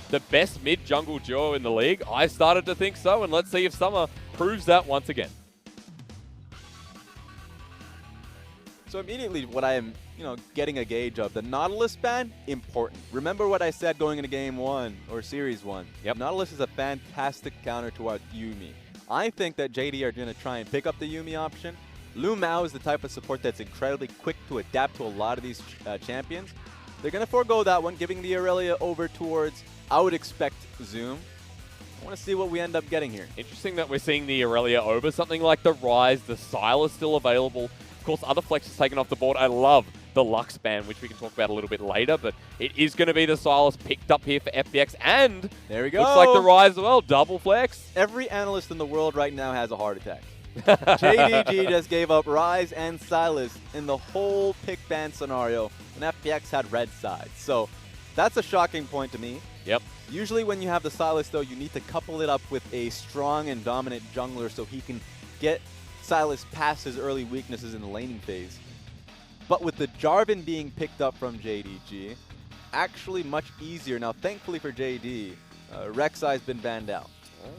the best mid-jungle duo in the league? I started to think so, and let's see if Summer proves that once again. So immediately what I am, getting a gauge of, the Nautilus ban, important. Remember what I said going into Game 1 or Series 1. Yep. Nautilus is a fantastic counter to our Yuumi. I think that JD are going to try and pick up the Yuumi option. LvMao is the type of support that's incredibly quick to adapt to a lot of these champions. They're going to forego that one, giving the Irelia over towards, I would expect, Zoom. I want to see what we end up getting here. Interesting that we're seeing the Irelia over something like the Ryze, the Sylas still available. Of course, other flexes taken off the board. I love the Lux ban, which we can talk about a little bit later, but it is going to be the Sylas picked up here for FPX, and there we go. Looks like the Ryze as well, double flex. Every analyst in the world right now has a heart attack. JDG just gave up Ryze and Sylas in the whole pick ban scenario, and FPX had red sides. So that's a shocking point to me. Yep. Usually when you have the Sylas, though, you need to couple it up with a strong and dominant jungler so he can get Sylas past his early weaknesses in the laning phase. But with the Jarvan being picked up from JDG, actually much easier. Now, thankfully for JD, Rek'Sai's been banned out. Oh.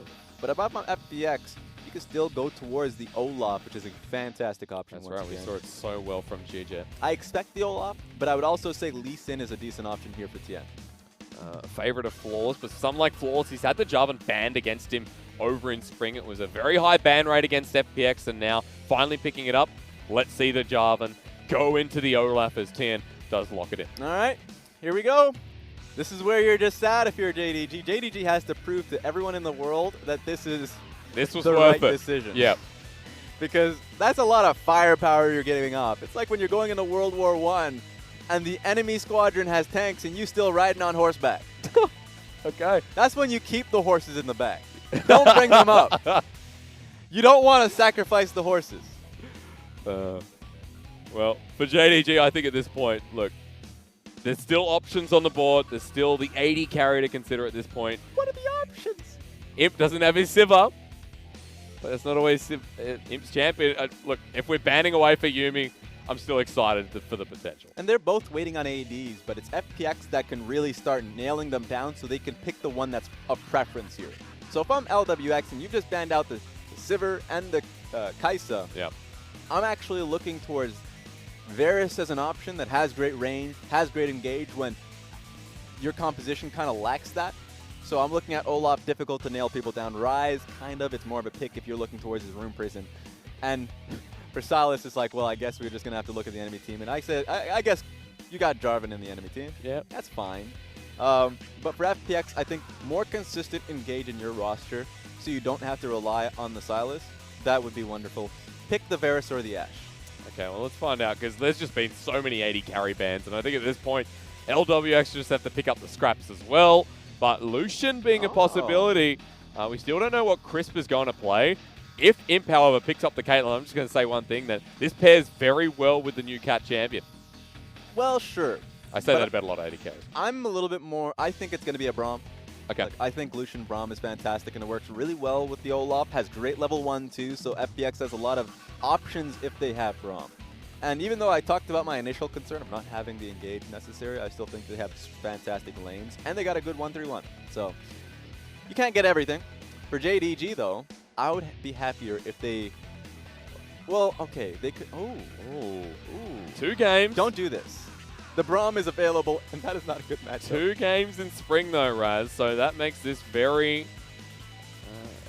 But about my FPX, you can still go towards the Olaf, which is a fantastic option. That's right, we saw it so well from GJ. I expect the Olaf, but I would also say Lee Sin is a decent option here for Tian. Favorite of Flawless, but some like Flawless, he's had the Jarvan banned against him over in spring. It was a very high ban rate against FPX, and now finally picking it up. Let's see the Jarvan go into the Olaf as Tian does lock it in. All right, here we go. This is where you're just sad if you're JDG. JDG has to prove to everyone in the world that this was the right decision. Yep. Because that's a lot of firepower you're getting off. It's like when you're going into World War I and the enemy squadron has tanks and you still riding on horseback. Okay. That's when you keep the horses in the back. Don't bring them up. You don't want to sacrifice the horses. Well, for JDG, I think at this point, look, there's still options on the board. There's still the 80 carry to consider at this point. What are the options? Imp doesn't have his Sivir, but it's not always Imp's champion. Look, if we're banning away for Yuumi, I'm still excited for the potential. And they're both waiting on ADs, but it's FPX that can really start nailing them down so they can pick the one that's of preference here. So if I'm LWX and you just banned out the Sivir and the Xayah, yep. I'm actually looking towards Varus as an option that has great range, has great engage when your composition kind of lacks that. So I'm looking at Olaf, difficult to nail people down. Ryze, kind of, it's more of a pick if you're looking towards his rune prison. And for Sylas, it's like, well, I guess we're just going to have to look at the enemy team. And I said, I guess you got Jarvan in the enemy team. Yeah, that's fine. But for FPX, I think more consistent engage in your roster so you don't have to rely on the Sylas. That would be wonderful. Pick the Varus or the Ashe. Okay, well, let's find out, because there's just been so many 80 carry bans, and I think at this point, LWX just have to pick up the scraps as well. But Lucian being a possibility, we still don't know what Crisp is going to play. If Imp, however, picks up the Caitlyn, I'm just going to say one thing, that this pairs very well with the new Cat champion. Well, sure. I say that about a lot of 80 carries. I'm a little bit more, I think it's going to be a Braum. Okay. Like, I think Lucian Braum is fantastic, and it works really well with the Olaf. Has great level 1 too, so FPX has a lot of options if they have Braum. And even though I talked about my initial concern of not having the engage necessary, I still think they have fantastic lanes, and they got a good 1-3-1. So you can't get everything. For JDG though, I would be happier if they, well, okay, they could, ooh. 2 games. Don't do this. The Braum is available, and that is not a good matchup. 2 games in spring, though, Raz, so that makes this very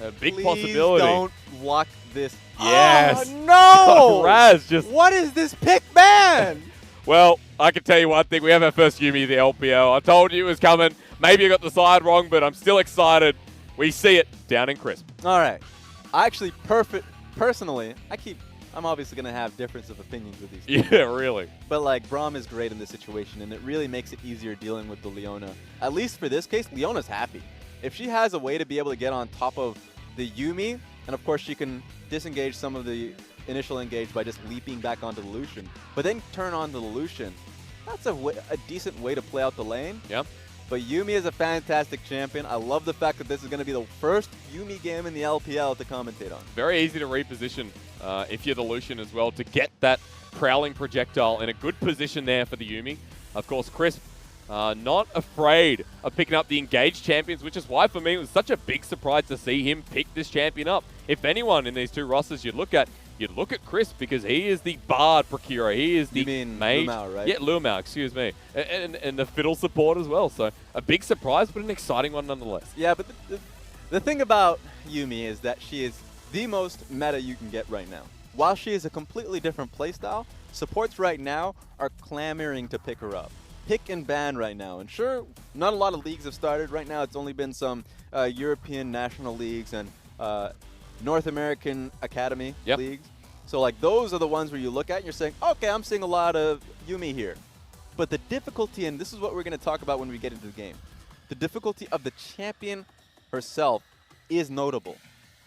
a big possibility. Don't lock this. Yes. Oh, no! Raz just... What is this pick ban? Well, I can tell you one thing. We have our first Yuumi, the LPL. I told you it was coming. Maybe I got the side wrong, but I'm still excited. We see it down in Crisp. All right. I actually, personally, I'm obviously going to have difference of opinions with these things. Yeah, really. But, like, Braum is great in this situation, and it really makes it easier dealing with the Leona. At least for this case, Leona's happy. If she has a way to be able to get on top of the Yuumi, and of course she can disengage some of the initial engage by just leaping back onto the Lucian, but then turn on the Lucian, that's a decent way to play out the lane. Yep. But Yuumi is a fantastic champion. I love the fact that this is going to be the first Yuumi game in the LPL to commentate on. Very easy to reposition if you're the Lucian as well, to get that prowling projectile in a good position there for the Yuumi. Of course, Crisp not afraid of picking up the engaged champions, which is why for me it was such a big surprise to see him pick this champion up. If anyone in these two rosters you'd look at Chris, because he is the Bard procurer. He is the mage. LvMao, right? Yeah, LvMao, excuse me. And the fiddle support as well. So a big surprise, but an exciting one nonetheless. Yeah, but the thing about Yuumi is that she is the most meta you can get right now. While she is a completely different playstyle, supports right now are clamoring to pick her up. Pick and ban right now. And sure, not a lot of leagues have started. Right now it's only been some European national leagues and North American academy leagues. So like those are the ones where you look at and you're saying, okay, I'm seeing a lot of Yuumi here. But the difficulty, and this is what we're going to talk about when we get into the game, the difficulty of the champion herself is notable.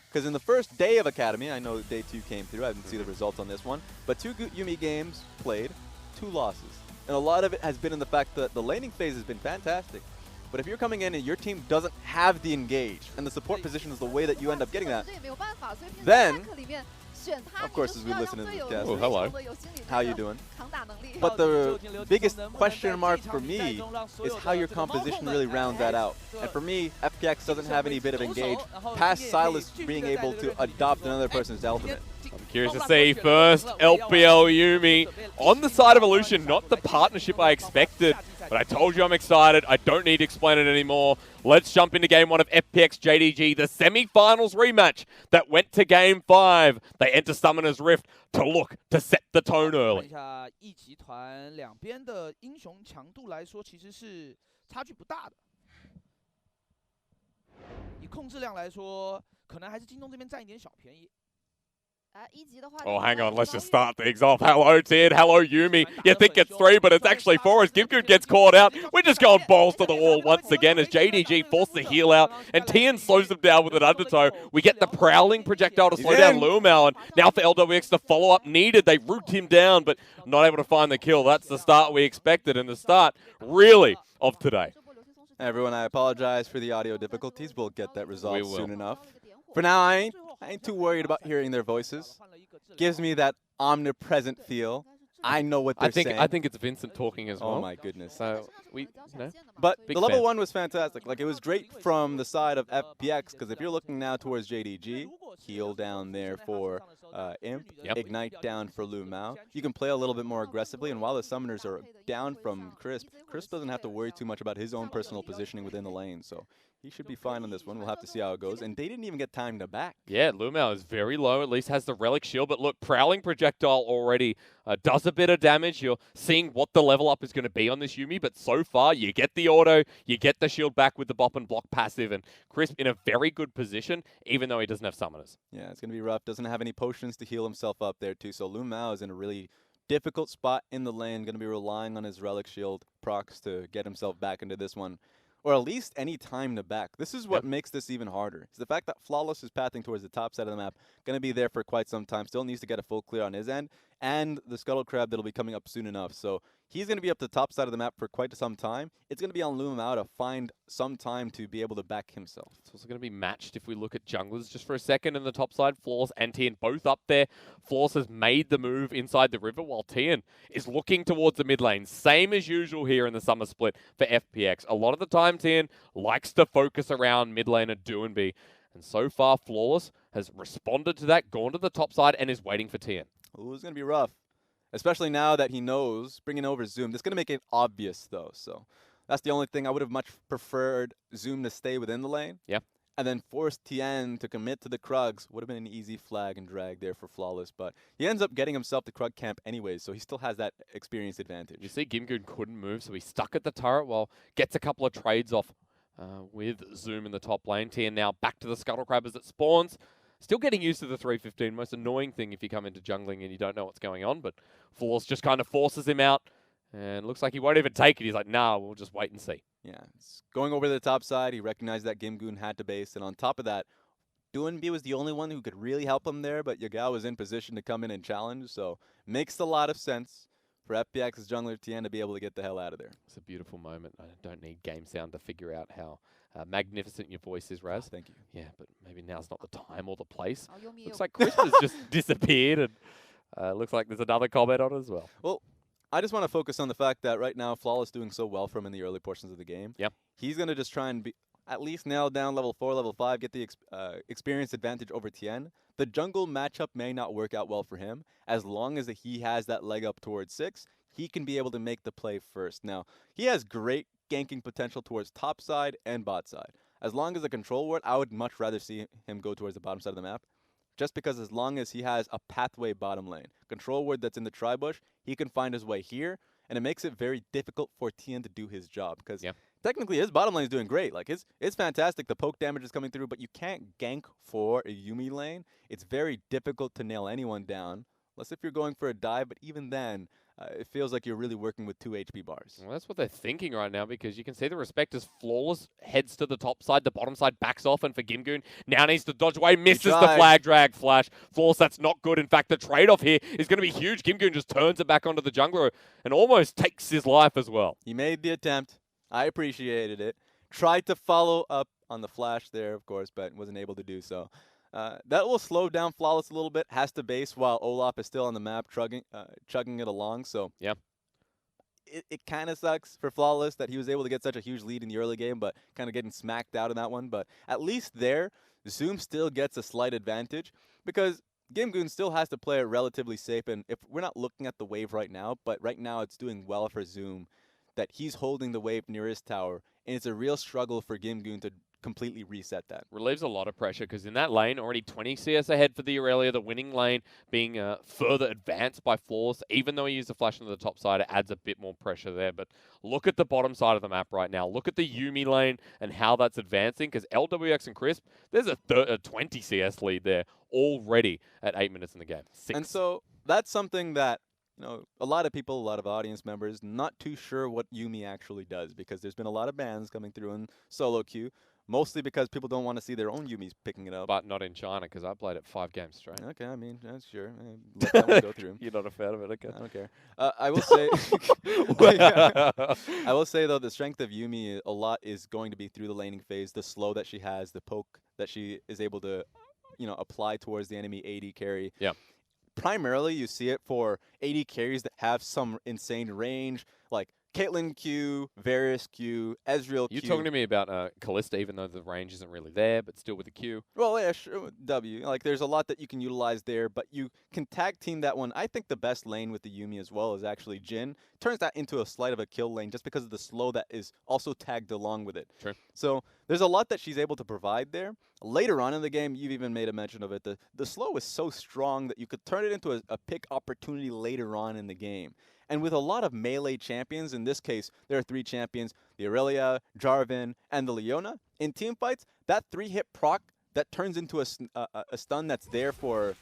Because in the first day of Academy, I know day 2 came through, I didn't see the results on this one, but 2 Yuumi games played, 2 losses. And a lot of it has been in the fact that the laning phase has been fantastic. But if you're coming in and your team doesn't have the engage, and the support position is the way that you end up getting that, then, of course, as we listen to this cast, oh, hello. How you doing? But the biggest question mark for me is how your composition really rounds that out. And for me, FPX doesn't have any bit of engage past Sylas being able to adopt another person's ultimate. I'm curious to see first LPL Yuumi on the side of Lucian, not the partnership I expected. But I told you I'm excited. I don't need to explain it anymore. Let's jump into Game 1 of FPX JDG, the semi-finals rematch that went to Game 5. They enter Summoner's Rift to set the tone early. 一集团两边的英雄强度来说，其实是差距不大的。以控制量来说，可能还是京东这边占一点小便宜。 Oh, hang on. Let's just start things off. Hello, Tian. Hello, Yuumi. You think it's 3, but it's actually 4 as GimGoon gets caught out. We're just going balls to the wall once again as JDG forced the heal out, and Tian slows them down with an undertow. We get the prowling projectile to slow down LvMao, and now for LWX, the follow-up needed. They root him down, but not able to find the kill. That's the start we expected, and the start, really, of today. Everyone, I apologize for the audio difficulties. We'll get that resolved soon enough. For now, I ain't too worried about hearing their voices. Gives me that omnipresent feel. I know what they're saying. I think it's Vincent talking as well. Oh my goodness. So But the level 1 was fantastic. Like, it was great from the side of FPX, because if you're looking now towards JDG, heal down there for Imp, Ignite down for LvMao. You can play a little bit more aggressively, and while the summoners are down from Crisp doesn't have to worry too much about his own personal positioning within the lane. So he should be fine on this one. We'll have to see how it goes. And they didn't even get time to back. Yeah, LvMao is very low, at least has the Relic Shield. But look, Prowling Projectile already does a bit of damage. You're seeing what the level up is going to be on this Yuumi. But so far, you get the auto, you get the shield back with the bop and block passive. And Crisp in a very good position, even though he doesn't have summoners. Yeah, it's going to be rough. Doesn't have any potions to heal himself up there, too. So LvMao is in a really difficult spot in the lane. Going to be relying on his Relic Shield procs to get himself back into this one. Or at least any time to back. This is what makes this even harder. It's the fact that Flawless is pathing towards the top side of the map. Going to be there for quite some time. Still needs to get a full clear on his end. And the Scuttle Crab that'll be coming up soon enough. So he's going to be up the top side of the map for quite some time. It's going to be on LvMao to find some time to be able to back himself. It's also going to be matched if we look at junglers just for a second in the top side. Flawless and Tian both up there. Flawless has made the move inside the river while Tian is looking towards the mid lane. Same as usual here in the summer split for FPX. A lot of the time Tian likes to focus around mid lane and Doinb. And so far Flawless has responded to that, gone to the top side, and is waiting for Tian. Ooh, it's going to be rough. Especially now that he knows bringing over Zoom. That's going to make it obvious, though. So that's the only thing. I would have much preferred Zoom to stay within the lane. Yeah. And then force Tian to commit to the Krugs. Would have been an easy flag and drag there for Flawless. But he ends up getting himself the Krug camp anyways, so he still has that experience advantage. You see GimGoon couldn't move, so he's stuck at the turret while gets a couple of trades off with Zoom in the top lane. Tian now back to the Scuttle Crab as it spawns. Still getting used to the 315. Most annoying thing if you come into jungling and you don't know what's going on. But Flawless just kind of forces him out. And looks like he won't even take it. He's like, nah, we'll just wait and see. Yeah, it's going over to the top side. He recognized that GimGoon had to base. And on top of that, Doinb was the only one who could really help him there. But Yagao was in position to come in and challenge. So makes a lot of sense for FPX's jungler Tian to be able to get the hell out of there. It's a beautiful moment. I don't need game sound to figure out how magnificent your voice is, Raz. Oh, thank you. Yeah, but maybe now's not the time or the place. Looks like Chris has just disappeared, and looks like there's another comment on it as well. Well, I just want to focus on the fact that right now, Flawless doing so well for him in the early portions of the game. Yep. He's going to just try and be at least nail down level 4, level 5, get the experience advantage over Tian. The jungle matchup may not work out well for him. As long as he has that leg up towards 6, he can be able to make the play first. Now, he has great ganking potential towards top side and bot side. As long as the control ward, I would much rather see him go towards the bottom side of the map. Just because as long as he has a pathway bottom lane, control ward that's in the tri-bush, he can find his way here, and it makes it very difficult for Tian to do his job. Because technically his bottom lane is doing great. Like it's fantastic. The poke damage is coming through, but you can't gank for a Yuumi lane. It's very difficult to nail anyone down, unless if you're going for a dive, but even then, it feels like you're really working with 2 HP bars. Well, that's what they're thinking right now, because you can see the respect as Flawless heads to the top side, the bottom side backs off, and for GimGoon, now needs to dodge away, misses the flag drag flash. Flawless, that's not good. In fact, the trade-off here is going to be huge. GimGoon just turns it back onto the jungler and almost takes his life as well. He made the attempt. I appreciated it. Tried to follow up on the flash there, of course, but wasn't able to do so. That will slow down Flawless a little bit. Has to base while Olaf is still on the map, chugging it along. So yeah, it kind of sucks for Flawless that he was able to get such a huge lead in the early game, but kind of getting smacked out in that one. But at least there, Zoom still gets a slight advantage because GimGoon still has to play it relatively safe. And if we're not looking at the wave right now, but right now it's doing well for Zoom, that he's holding the wave near his tower, and it's a real struggle for GimGoon to completely reset that. Relieves a lot of pressure because in that lane, already 20 CS ahead for the Irelia, the winning lane being further advanced by Flawless. Even though he used the flash on the top side, it adds a bit more pressure there. But look at the bottom side of the map right now. Look at the Yuumi lane and how that's advancing, because LWX and Crisp, there's a 20 CS lead there already at 8 minutes in the game. 6. And so that's something that, you know, a lot of people, a lot of audience members, not too sure what Yuumi actually does, because there's been a lot of bans coming through in solo queue. Mostly because people don't want to see their own Yuumis picking it up. But not in China, because I played it 5 games straight. Okay, I mean, that's sure. Let that one go through. You're not a fan of it, okay? I don't care. I will say, I will say though, the strength of Yuumi a lot is going to be through the laning phase, the slow that she has, the poke that she is able to, you know, apply towards the enemy AD carry. Yeah. Primarily, you see it for AD carries that have some insane range, like Caitlyn Q, Varus Q, Ezreal Q. You're talking to me about Kalista, even though the range isn't really there, but still with the Q. Well, yeah, sure, W. Like, there's a lot that you can utilize there, but you can tag team that one. I think the best lane with the Yuumi as well is actually Jhin. Turns that into a slight of a kill lane just because of the slow that is also tagged along with it. True. So there's a lot that she's able to provide there. Later on in the game, you've even made a mention of it. The slow is so strong that you could turn it into a pick opportunity later on in the game. And with a lot of melee champions, in this case, there are 3 champions, the Irelia, Jarvan, and the Leona. In team fights, that 3-hit proc that turns into a stun that's there for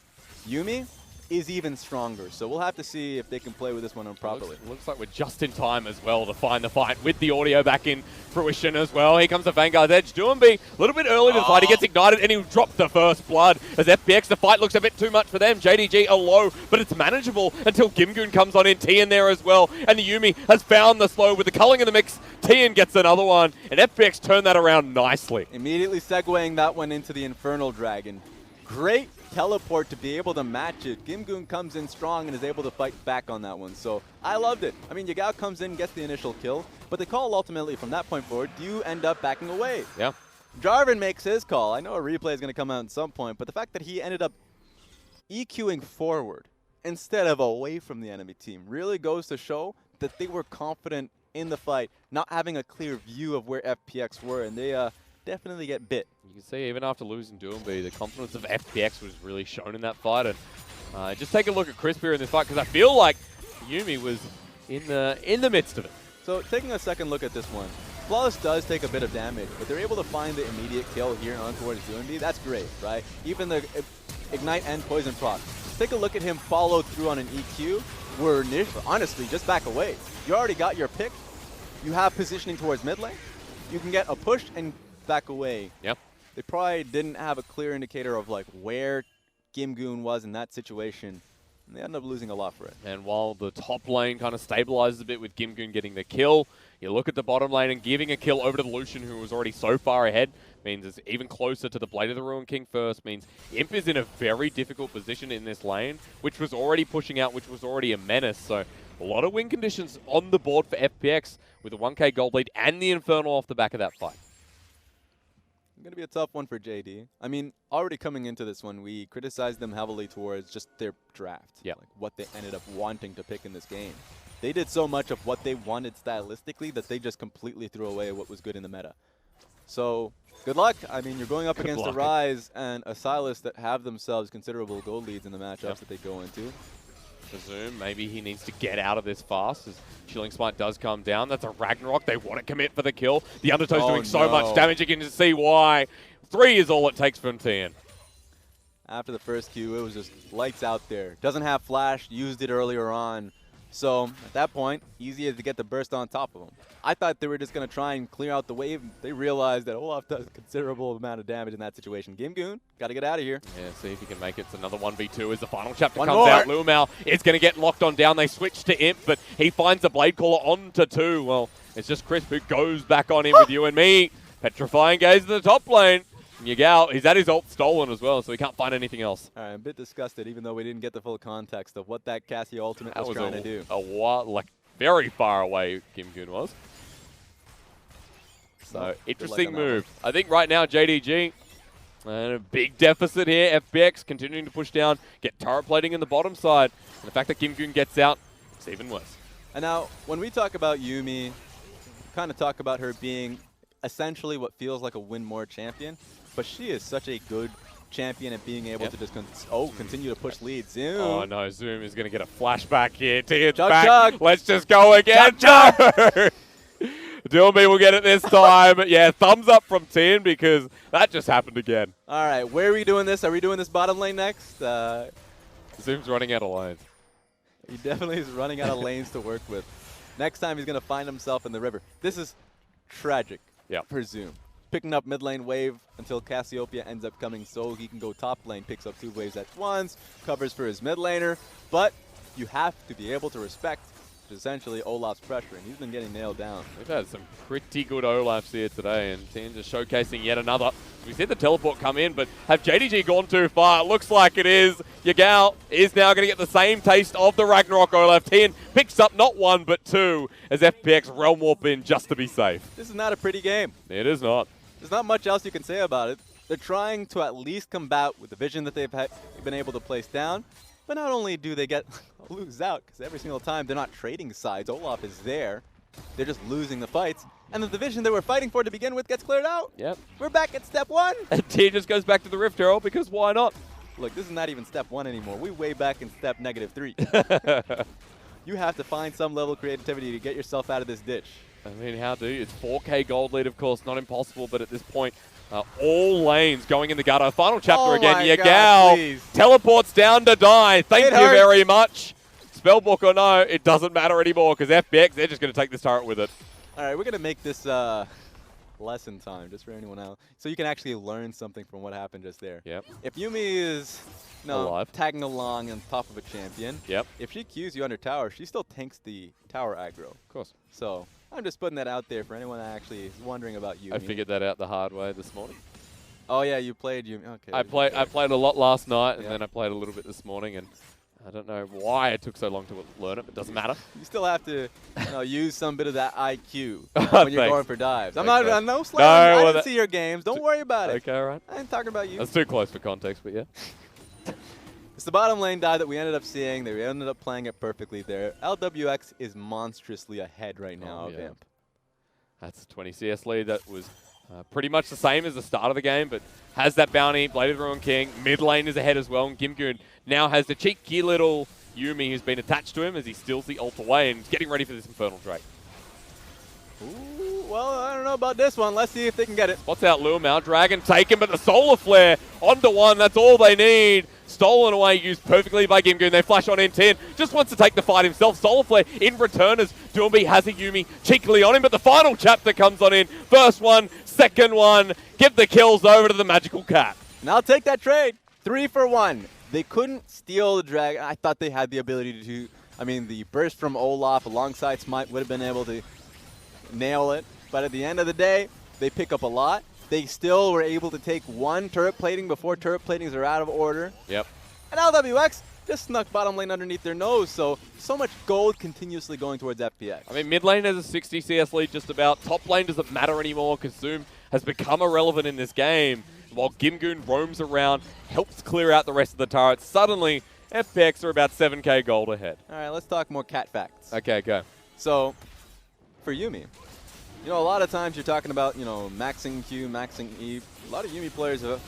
Yuumi is even stronger. So we'll have to see if they can play with this one properly. Looks like we're just in time as well to find the fight with the audio back in fruition as well. Here comes the Vanguard's Edge. Doinb a little bit early to the fight. He gets ignited and he'll drop the first blood. As FPX, the fight looks a bit too much for them. JDG are low, but it's manageable until GimGoon comes on in. Tian there as well. And the Yuumi has found the slow with the culling in the mix. Tian gets another one, and FPX turned that around nicely. Immediately segueing that one into the Infernal Dragon. Great teleport to be able to match it. GimGoon comes in strong and is able to fight back on that one. So I loved it. I mean, Yagao comes in, gets the initial kill, but the call ultimately from that point forward, you end up backing away. Yeah. Jarvan makes his call. I know a replay is going to come out at some point, but the fact that he ended up EQing forward instead of away from the enemy team really goes to show that they were confident in the fight, not having a clear view of where FPX were, and they definitely get bit. You can see even after losing Doinb, the confidence of FPX was really shown in that fight. And just take a look at Crisp here in this fight, because I feel like Yuumi was in the midst of it. So taking a second look at this one, Flawless does take a bit of damage, but they're able to find the immediate kill here on towards Doinb. That's great, right? Even the Ignite and Poison proc. Take a look at him follow through on an EQ, where honestly, just back away. You already got your pick. You have positioning towards mid lane. You can get a push and back away. Yep. They probably didn't have a clear indicator of like where GimGoon was in that situation. And they ended up losing a lot for it. And while the top lane kind of stabilizes a bit with GimGoon getting the kill, you look at the bottom lane and giving a kill over to the Lucian, who was already so far ahead, means it's even closer to the Blade of the Ruined King first, means Imp is in a very difficult position in this lane, which was already pushing out, which was already a menace. So A lot of win conditions on the board for FPX with a 1K gold lead and the Infernal off the back of that fight. Going to be a tough one for JD. I mean, already coming into this one, we criticized them heavily towards just their draft. Yeah. Like what they ended up wanting to pick in this game. They did so much of what they wanted stylistically that they just completely threw away what was good in the meta. So, good luck. I mean, you're going up against a Ryze and a Sylas that have themselves considerable gold leads in the matchups that they go into. Presume maybe he needs to get out of this fast as Chilling Smite does come down. That's a Ragnarok. They want to commit for the kill. The Undertow's doing so much damage. You can just see why. 3 is all it takes from Tian. After the first Q, it was just lights out there. Doesn't have flash, used it earlier on. So, at that point, easy to get the burst on top of them. I thought they were just going to try and clear out the wave. They realized that Olaf does a considerable amount of damage in that situation. GimGoon, got to get out of here. Yeah, see if he can make it. It's another 1v2 as the final chapter comes out. LvMao is going to get locked on down. They switch to Imp, but he finds the Blade Caller onto 2. Well, it's just Crisp who goes back on him with you and me. Petrifying gaze in the top lane. Yagao, he's had his ult stolen as well, so he can't find anything else. All right, I'm a bit disgusted, even though we didn't get the full context of what that Cassie ultimate was trying to do. A while, like very far away GimGoon was. So, interesting move. I think right now, JDG, a big deficit here. FPX continuing to push down, get turret plating in the bottom side. And the fact that GimGoon gets out, it's even worse. And now, when we talk about Yuumi, kind of talk about her being essentially what feels like a win more champion. But she is such a good champion at being able to just continue to push lead. Zoom. Oh no, Zoom is going to get a flashback here. Tian's chug, back. chug. Let's just go again. Chug, no! Doinb will get it this time. Yeah, thumbs up from Tian because that just happened again. All right, where are we doing this? Are we doing this bottom lane next? Zoom's running out of lanes. He definitely is running out of lanes to work with. Next time he's going to find himself in the river. This is tragic for Zoom. Picking up mid lane wave until Cassiopeia ends up coming so he can go top lane, picks up 2 waves at once, covers for his mid laner, but you have to be able to respect essentially Olaf's pressure, and he's been getting nailed down. We've had some pretty good Olafs here today, and Tian just showcasing yet another. We see the teleport come in, but have JDG gone too far? It looks like it is. Yagao is now going to get the same taste of the Ragnarok Olaf. Tian picks up not 1, but 2 as FPX realm warp in just to be safe. This is not a pretty game. It is not. There's not much else you can say about it. They're trying to at least combat with the vision that they've been able to place down. But not only do they lose out, because every single time they're not trading sides, Olaf is there. They're just losing the fights. And the division they were fighting for to begin with gets cleared out. Yep. We're back at step 1. And Tian just goes back to the Rift Herald because why not? Look, this is not even step 1 anymore. We're way back in step -3. You have to find some level of creativity to get yourself out of this ditch. I mean, how do you? It's 4K gold lead, of course, not impossible, but at this point, all lanes going in the gutter. Final chapter again. Yagao teleports down to die. Thank you very much. Spellbook or no, it doesn't matter anymore because FPX, they're just going to take this turret with it. All right, we're going to make this lesson time just for anyone else. So you can actually learn something from what happened just there. Yep. If Yuumi is tagging along on top of a champion, if she Qs you under tower, she still tanks the tower aggro. Of course. So I'm just putting that out there for anyone that actually is wondering about Yuumi. I figured that out the hard way this morning. Oh yeah, you played Yuumi. Okay. I played a lot last night, and then I played a little bit this morning, and I don't know why it took so long to learn it, but it doesn't matter. You still have to use some bit of that IQ when you're going for dives. I'm no slam. I didn't see your games. Don't worry about it. Okay, all right. I ain't talking about you. That's too close for context, but yeah. It's the bottom lane dive that we ended up seeing. They ended up playing it perfectly there. LWX is monstrously ahead right now of Imp. That's a 20 CS lead. That was pretty much the same as the start of the game, but has that bounty. Bladed Ruin King. Mid lane is ahead as well, and GimGoon now has the cheeky little Yuumi who's been attached to him as he steals the ult away and is getting ready for this Infernal Drake. Ooh, well, I don't know about this one. Let's see if they can get it. Spots out LvMao. Dragon taken, but the Solar Flare onto 1. That's all they need. Stolen away, used perfectly by GimGoon. They flash on in. Tian just wants to take the fight himself. Solar Flare in return as Doinb has a Yuumi cheekily on him, but the final chapter comes on in. First one, second one. Give the kills over to the Magical Cat. And I'll take that trade. 3 for 1. They couldn't steal the Dragon. I thought they had the ability to. I mean, the burst from Olaf alongside Smite would have been able to nail it. But at the end of the day, they pick up a lot. They still were able to take 1 turret plating before turret platings are out of order. Yep. And LWX, just snuck bottom lane underneath their nose, so much gold continuously going towards FPX. I mean, mid lane has a 60 CS lead just about. Top lane doesn't matter anymore because Zoom has become irrelevant in this game. While GimGoon roams around, helps clear out the rest of the turrets. Suddenly, FPX are about 7k gold ahead. All right, let's talk more cat facts. Okay, go. So, for Yuumi, a lot of times you're talking about, maxing Q, maxing E. A lot of Yuumi players have,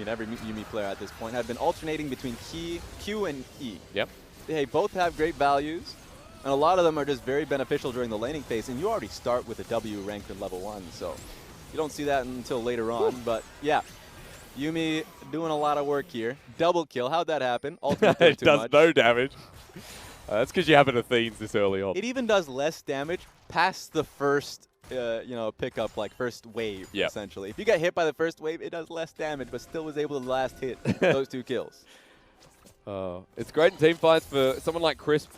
every Yuumi player at this point have been alternating between Q and E. Yep. They both have great values, and a lot of them are just very beneficial during the laning phase, and you already start with a W ranked in level 1, so you don't see that until later on, but yeah. Yuumi doing a lot of work here. Double kill. How'd that happen? Ultimate It too does much. no damage. That's because you have an Athenes this early on. It even does less damage past the first, pickup, like first wave, essentially. If you get hit by the first wave, it does less damage, but still was able to last hit those 2 kills. It's great in team fights for someone like Crisp.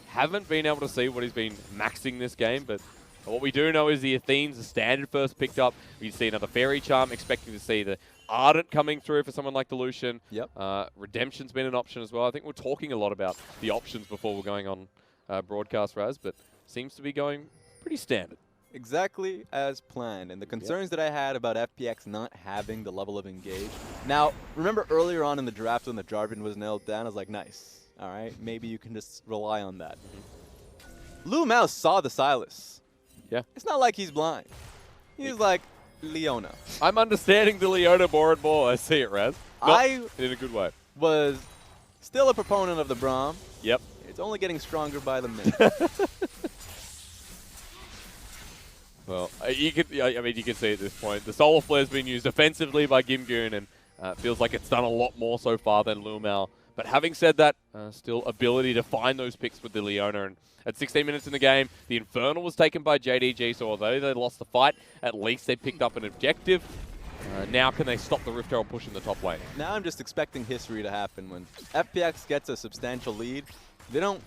Haven't been able to see what he's been maxing this game, but what we do know is the Athenes, the standard first picked up. We see another Fairy Charm, expecting to see the Ardent coming through for someone like the Lucian. Yep. Redemption's been an option as well. I think we're talking a lot about the options before we're going on broadcast, Raz, but seems to be going pretty standard. Exactly as planned. And the concerns that I had about FPX not having the level of engage. Now, remember earlier on in the draft when the Jarvan was nailed down, I was like, nice. All right, maybe you can just rely on that. LvMao saw the Sylas. Yeah. It's not like he's blind. He's like, Leona. I'm understanding the Leona more and more. I see it, Raz. I in a good way. Was still a proponent of the Braum. Yep. It's only getting stronger by the minute. Well, you can see at this point, the Solar Flare's been used offensively by GimGoon, and feels like it's done a lot more so far than LvMao. But having said that, still ability to find those picks with the Leona. And at 16 minutes in the game, the Infernal was taken by JDG, so although they lost the fight, at least they picked up an objective. Now can they stop the Rift Herald pushing the top lane? Now I'm just expecting history to happen. When FPX gets a substantial lead, they don't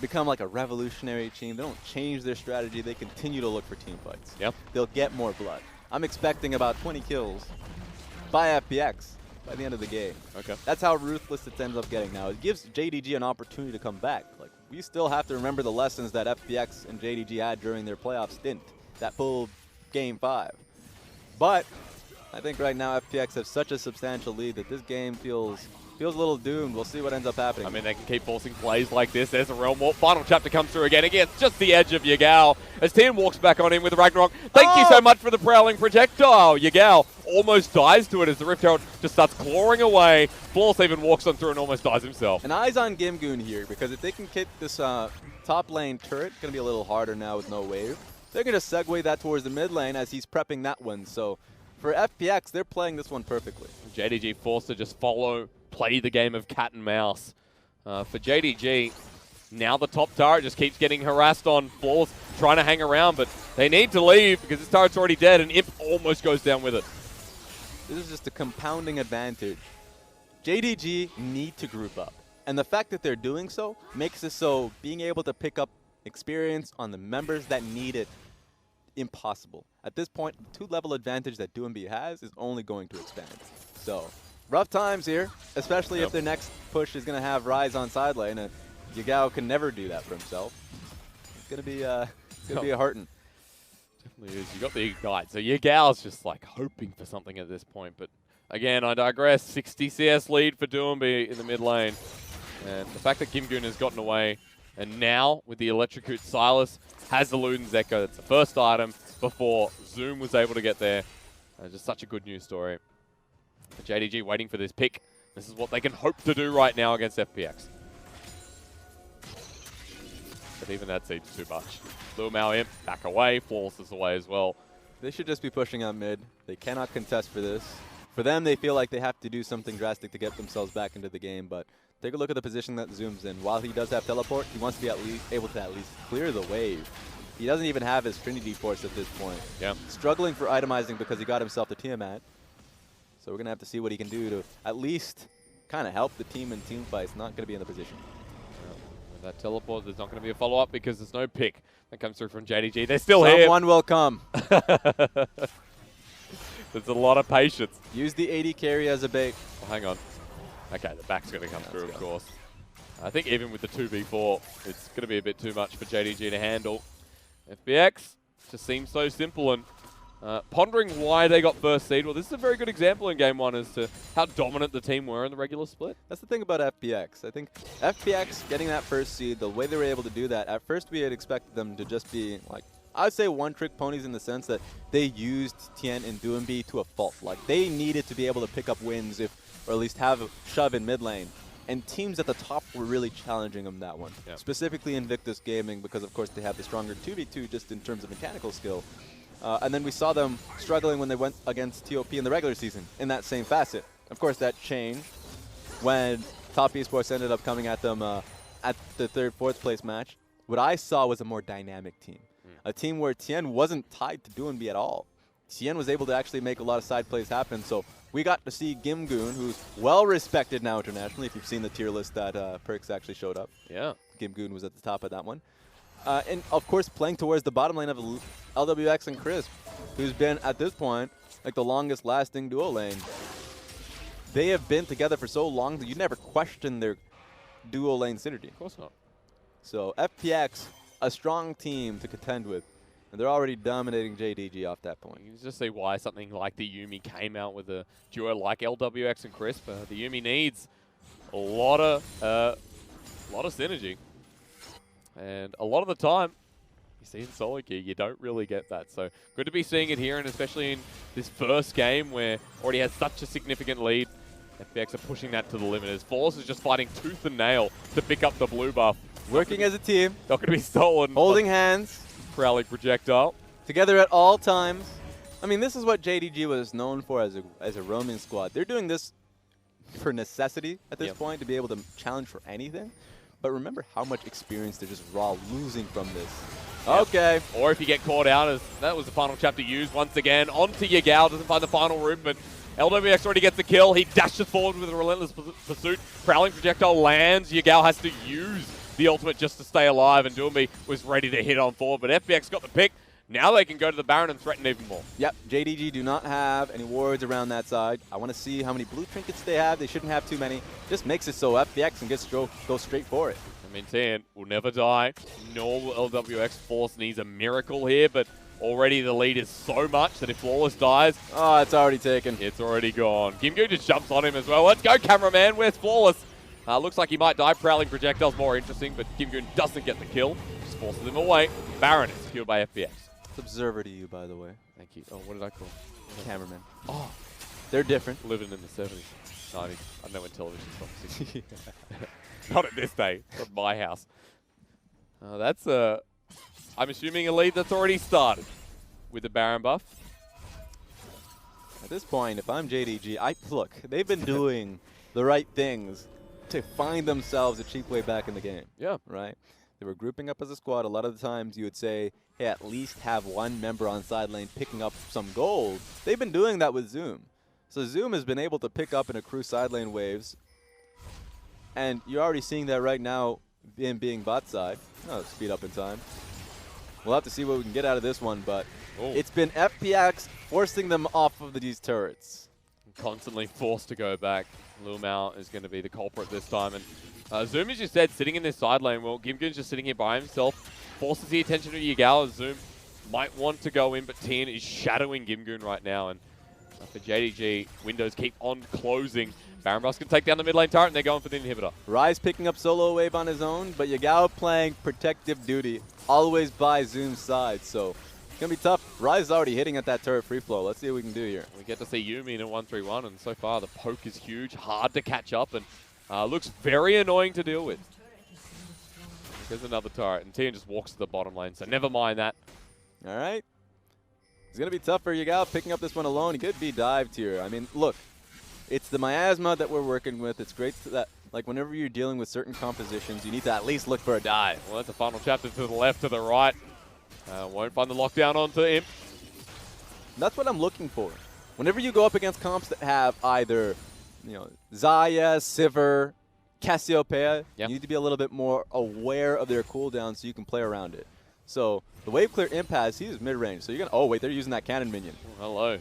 become like a revolutionary team. They don't change their strategy. They continue to look for team fights. Yep. They'll get more blood. I'm expecting about 20 kills by FPX by the end of the game. Okay. That's how ruthless it ends up getting now. It gives JDG an opportunity to come back. Like, we still have to remember the lessons that FPX and JDG had during their playoff stint, that full Game 5. But I think right now FPX have such a substantial lead that this game feels a little doomed. We'll see what ends up happening. I mean, they can keep forcing plays like this. There's a Realm Warp. Final chapter comes through again. Again, just the edge of Yagao. As Tian walks back on in with Ragnarok. Thank you so much for the prowling projectile. Yagao almost dies to it as the Rift Herald just starts clawing away. Flawless even walks on through and almost dies himself. And eyes on GimGoon here, because if they can get this top lane turret, going to be a little harder now with no wave. They're going to segue that towards the mid lane as he's prepping that one. So for FPX, they're playing this one perfectly. JDG forced to just play the game of cat and mouse. For JDG, now the top turret just keeps getting harassed on. Flawless trying to hang around, but they need to leave because this turret's already dead, and Imp almost goes down with it. This is just a compounding advantage. JDG need to group up, and the fact that they're doing so makes it so being able to pick up experience on the members that need it impossible. At this point, the 2-level advantage that Doinb has is only going to expand. So rough times here, especially if their next push is going to have Ryze on side lane, and Yagao can never do that for himself. It's going to be a hurting. Definitely is. You got the Ignite, so Yagao's just like hoping for something at this point. But again, I digress. 60 CS lead for Doinb in the mid lane, and the fact that GimGoon has gotten away, and now with the Electrocute, Sylas has the Luden's Echo. That's the first item before Zoom was able to get there. Just such a good news story. JDG waiting for this pick. This is what they can hope to do right now against FPX. But even that seems too much. LvMao Imp back away, Flawless is away as well. They should just be pushing on mid. They cannot contest for this. For them, they feel like they have to do something drastic to get themselves back into the game, but take a look at the position that Zoom's in. While he does have teleport, he wants to be able to at least clear the wave. He doesn't even have his Trinity Force at this point. Yeah. Struggling for itemizing because he got himself the Tiamat. So we're going to have to see what he can do to at least kind of help the team in team fights. Not going to be in the position. With that teleport, there's not going to be a follow-up because there's no pick that comes through from JDG. They're still here. Someone will come. There's a lot of patience. Use the AD carry as a bait. Well, hang on. Okay, the back's going to come through, of course. I think even with the 2v4, it's going to be a bit too much for JDG to handle. FBX just seems so simple, and pondering why they got first seed. Well, this is a very good example in Game 1 as to how dominant the team were in the regular split. That's the thing about FPX. I think FPX getting that first seed, the way they were able to do that, at first we had expected them to just be, like, I would say one-trick ponies in the sense that they used Tian and Doinb to a fault. Like, they needed to be able to pick up wins or at least have a shove in mid lane. And teams at the top were really challenging them that one. Yep. Specifically Invictus Gaming, because of course they have the stronger 2v2 just in terms of mechanical skill. And then we saw them struggling when they went against TOP in the regular season in that same facet. Of course, that changed when Top Esports ended up coming at them at the third, fourth place match. What I saw was a more dynamic team. A team where Tian wasn't tied to Doinb at all. Tian was able to actually make a lot of side plays happen. So we got to see GimGoon, who's well respected now internationally. If you've seen the tier list that Perks actually showed up. Yeah. GimGoon was at the top of that one. And of course, playing towards the bottom lane of LWX and Crisp, who's been at this point like the longest lasting duo lane. They have been together for so long that you never question their duo lane synergy. Of course not. So FPX, a strong team to contend with. And they're already dominating JDG off that point. You can just see why something like the Yuumi came out with a duo like LWX and Crisp. The Yuumi needs a lot of synergy. And a lot of the time, you see in solo queue, you don't really get that. So good to be seeing it here, and especially in this first game where already has such a significant lead. FPX are pushing that to the limit as Flawless is just fighting tooth and nail to pick up the blue buff. Working as a team. Not going to be stolen. Holding hands. Prowling projectile. Together at all times. I mean, this is what JDG was known for as a roaming squad. They're doing this for necessity at this point to be able to challenge for anything. But remember how much experience they're just raw losing from this. Yep. Okay. Or if you get caught out, as that was the final chapter used once again. Onto Yagao, doesn't find the final room, but LWX already gets the kill. He dashes forward with a relentless pursuit. Prowling projectile lands. Yagao has to use the ultimate just to stay alive, and Doinb was ready to hit on forward, but FPX got the pick. Now they can go to the Baron and threaten even more. Yep, JDG do not have any wards around that side. I want to see how many blue trinkets they have. They shouldn't have too many. Just makes it so FPX can go straight for it. I mean, Tian will never die, nor will LWX. Force needs a miracle here, but already the lead is so much that if Flawless dies... Oh, it's already taken. It's already gone. GimGoon just jumps on him as well. Let's go, cameraman. Where's Flawless? Looks like he might die. Prowling projectile's more interesting, but GimGoon doesn't get the kill. Just forces him away. Baron is secured by FPX. It's observer to you, by the way. Thank you. Oh, what did I call? Cameraman. Oh, they're different. Living in the 70s, 90s. I don't know when television stopped. Not at this day. Not my house. That's I'm assuming a lead that's already started with the Baron buff. At this point, if I'm JDG, look, they've been doing the right things to find themselves a cheap way back in the game. Yeah. Right? They were grouping up as a squad. A lot of the times you would say, hey, at least have one member on side lane picking up some gold. They've been doing that with Zoom. So Zoom has been able to pick up and accrue side lane waves. And you're already seeing that right now in being bot side. Oh, speed up in time. We'll have to see what we can get out of this one, but it's been FPX forcing them off of these turrets. Constantly forced to go back. LvMao is going to be the culprit this time. And Zoom, as you said, sitting in this side lane. Well, GimGoon's just sitting here by himself. Forces the attention of Yagao. Zoom might want to go in, but Tian is shadowing GimGoon right now. And for JDG, windows keep on closing. Baron Buff's can take down the mid lane turret, and they're going for the inhibitor. Ryze picking up solo wave on his own, but Yagao playing protective duty, always by Zoom's side. So it's going to be tough. Ryze is already hitting at that turret free flow. Let's see what we can do here. We get to see Yuumi in a 1-3-1, and so far the poke is huge, hard to catch up, and looks very annoying to deal with. There's another turret, and Tian just walks to the bottom lane, so never mind that. All right. It's going to be tough for Yagao picking up this one alone. He could be dived here. I mean, look, it's the miasma that we're working with. It's great that, like, whenever you're dealing with certain compositions, you need to at least look for a dive. Well, that's a final chapter to the left, to the right. Won't find the lockdown onto him. That's what I'm looking for. Whenever you go up against comps that have either, you know, Xayah, Sivir, Cassiopeia, you need to be a little bit more aware of their cooldown so you can play around it. So the wave clear Impasse, he's mid-range. So you're going to, oh wait, they're using that cannon minion. Oh, hello.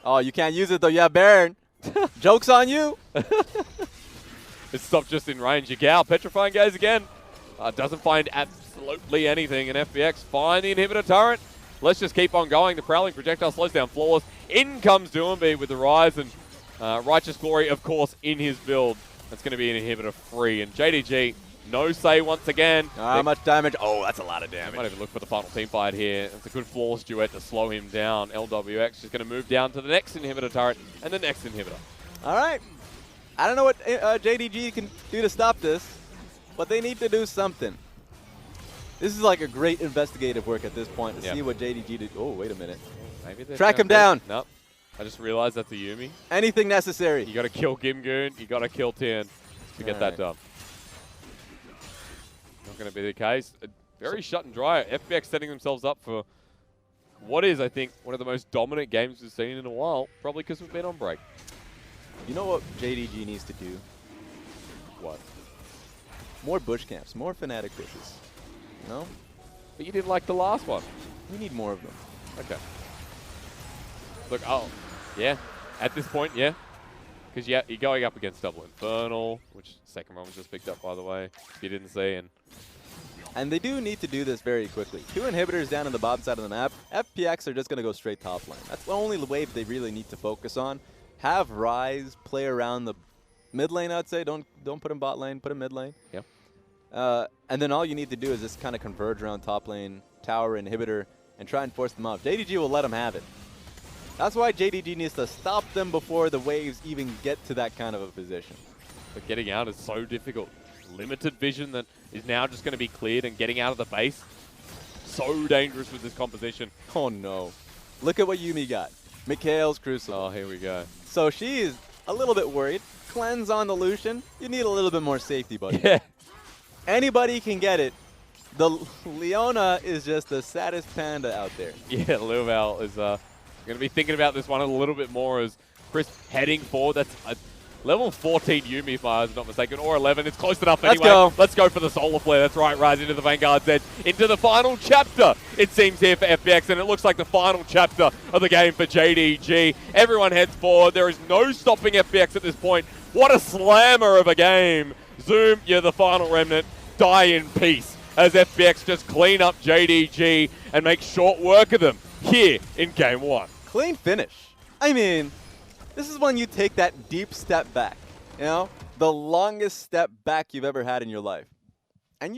Oh, you can't use it though. Yeah, Baron. Joke's on you. It's stopped just in range. Yagao, petrifying gaze again. Doesn't find absolutely anything. And FPX find the inhibitor turret. Let's just keep on going. The prowling projectile slows down Flawless. In comes Doinb with the Ryze and Righteous Glory, of course, in his build. That's going to be an inhibitor free. And JDG, no say once again. How much damage? Oh, that's a lot of damage. Might even look for the final team fight here. It's a good Flawless duet to slow him down. LWX is going to move down to the next inhibitor turret and the next inhibitor. All right. I don't know what JDG can do to stop this, but they need to do something. This is like a great investigative work at this point to see what JDG did. Oh, wait a minute. Maybe track him down. Nope. I just realized that's a Yuumi. Anything necessary. You got to kill GimGoon. You got to kill Tian to get that done. Not going to be the case. Very shut and dry. FPX setting themselves up for what is, I think, one of the most dominant games we've seen in a while. Probably because we've been on break. You know what JDG needs to do? What? More bush camps, more Fnatic bushes. No? But you didn't like the last one. We need more of them. Okay. Look, yeah. At this point, yeah. Because you're going up against Double Infernal, which second one was just picked up, by the way, if you didn't see. And they do need to do this very quickly. 2 inhibitors down on the bottom side of the map. FPX are just going to go straight top lane. That's the only wave they really need to focus on. Have Ryze play around the mid lane, I'd say. Don't put him bot lane, put him mid lane. Yep. And then all you need to do is just kind of converge around top lane, tower, inhibitor, and try and force them off. JDG will let them have it. That's why JDG needs to stop them before the waves even get to that kind of a position. But getting out is so difficult. Limited vision that is now just going to be cleared, and getting out of the base, so dangerous with this composition. Oh no. Look at what Yuumi got. Mikhail's Crucible. Oh, here we go. So she's a little bit worried. Cleanse on the Lucian. You need a little bit more safety, buddy. Yeah. Anybody can get it. The Leona is just the saddest panda out there. Yeah, LvMao is going to be thinking about this one a little bit more as Chris heading forward. That's a level 14 Yuumi, if I was not mistaken, or 11. It's close enough anyway. Let's go for the Solar Flare. That's right, Ryze into the Vanguard's edge, into the final chapter, it seems, here for FPX, and it looks like the final chapter of the game for JDG. Everyone heads forward. There is no stopping FPX at this point. What a slammer of a game. Zoom, you're the final remnant. Die in peace as FPX just clean up JDG and make short work of them here in Game 1. Clean finish. I mean, this is when you take that deep step back, you know, the longest step back you've ever had in your life. And you just